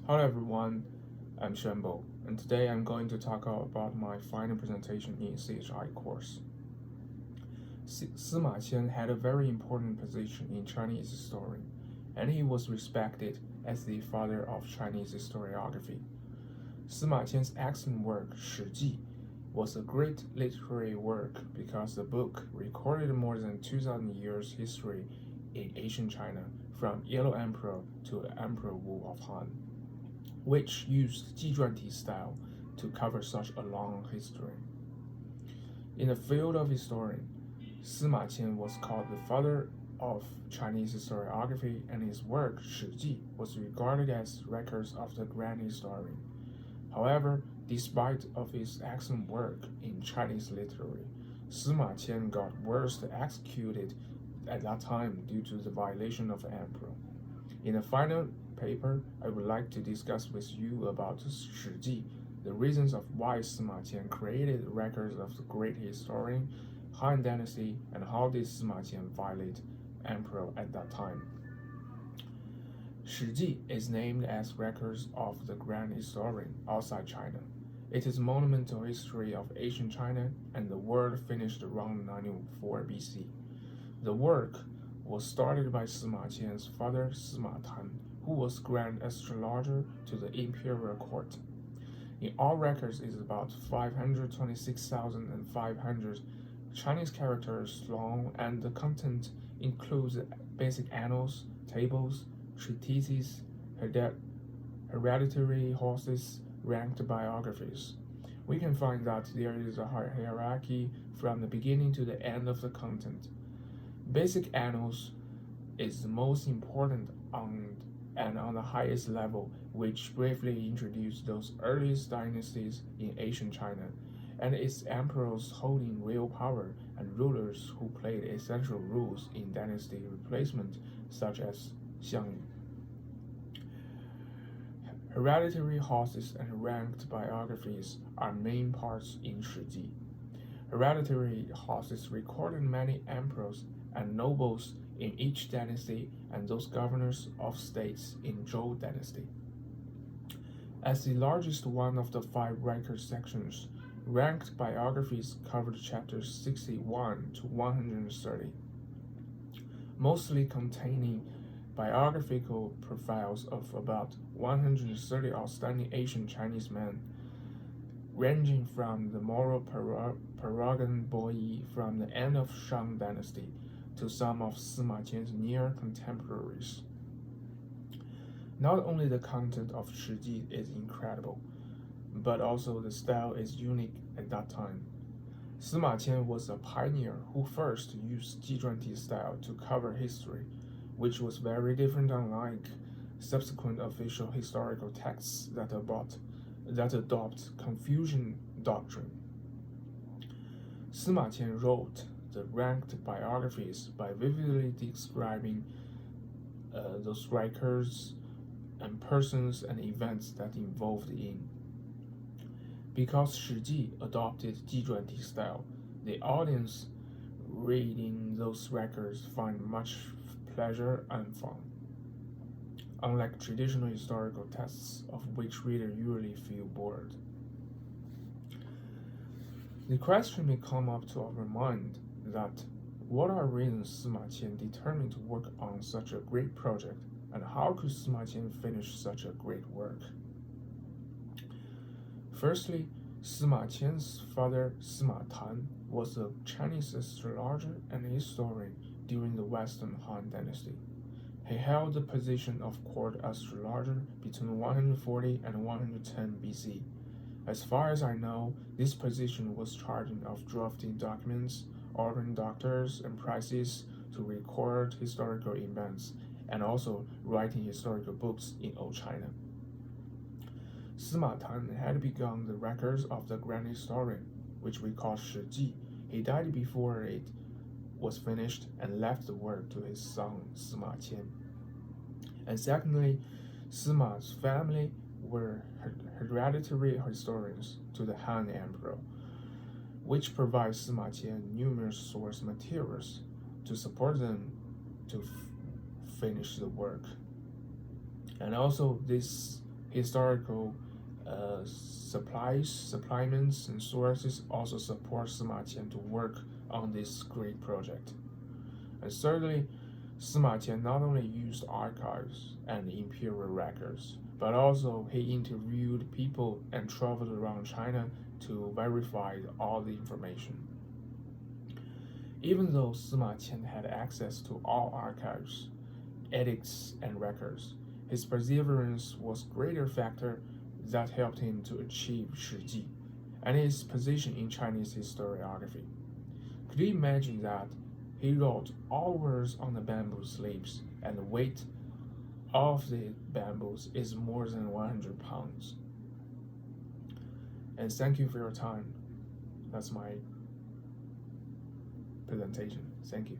Hello everyone, I'm Xuanbo, and today I'm going to talk about my final presentation in CHI course. Sima Qian had a very important position in Chinese history, and he was respected as the father of Chinese historiography. Sima Qian's excellent work, 史记, was a great literary work because the book recorded more than 2,000 years history in ancient China, from Yellow Emperor to Emperor Wu of Han, which used 纪传体 style to cover such a long history. In the field of historian, Sima Qian was called the father of Chinese historiography, and his work 史记 was regarded as records of the grand historian. However, despite of his excellent work in Chinese literature, Sima Qian got worst executed at that time due to the violation of the emperor. In the final paper, I would like to discuss with you about 史记, the reasons of why Sima Qian created records of the great historian Han Dynasty, and how did Sima Qian violate emperor at that time. 史记 is named as records of the grand historian outside China. It is monumental history of ancient China, and the work finished around 904 BC. The work was started by Sima Qian's father Sima Tan, who was grand astrologer to the imperial court. In all records is about 526,500 Chinese characters long, and the content includes basic annals, tables, treatises, hereditary horses, ranked biographies. We can find that there is a hierarchy from the beginning to the end of the content. Basic annals is the most important on the highest level, which briefly introduced those earliest dynasties in ancient China, and its emperors holding real power and rulers who played essential roles in dynasty replacement, such as Xiangyu. Hereditary horses and ranked biographies are main parts in 史记. Hereditary horses recorded many emperors and nobles in each dynasty and those governors of states in Zhou dynasty. As the largest one of the 5 record sections, ranked biographies covered chapters 61 to 130, mostly containing biographical profiles of about 130 outstanding ancient Chinese men, ranging from the moral paragon Bo-yi from the end of Shang dynasty to some of Sima Qian's near contemporaries. Not only the content of 史记 is incredible, but also the style is unique at that time. Sima Qian was a pioneer who first used 纪传体 style to cover history, which was very different unlike subsequent official historical texts that adopt Confucian doctrine. Sima Qian wrote the ranked biographies by vividly describing those records and persons and events that involved in. Because 史记 adopted 纪传体 style, the audience reading those records find much pleasure and fun, unlike traditional historical texts of which readers usually feel bored. The question may come up to our mind that what are reasons Sima Qian determined to work on such a great project, and how could Sima Qian finish such a great work? Firstly, Sima Qian's father Sima Tan was a Chinese astrologer and historian during the Western Han Dynasty. He held the position of court astrologer between 140 and 110 BC. As far as I know, this position was charged of drafting documents, ordering doctors and prices to record historical events, and also writing historical books in Old China. Sima Tan had begun the records of the grand historian, which we call 史记. He died before it was finished and left the work to his son Sima Qian. And secondly, Sima's family were hereditary historians to the Han Emperor, which provides Sima Qian numerous source materials to support them to finish the work. And also, this historical supplements, and sources also support Sima Qian to work on this great project. And thirdly, Sima Qian not only used archives and imperial records, but also he interviewed people and traveled around China to verify all the information. Even though Sima Qian had access to all archives, edicts, and records, his perseverance was a greater factor that helped him to achieve Shiji and his position in Chinese historiography. Could you imagine that he wrote all words on the bamboo sleeves, and the weight of the bamboos is more than 100 pounds? And thank you for your time. That's my presentation. Thank you.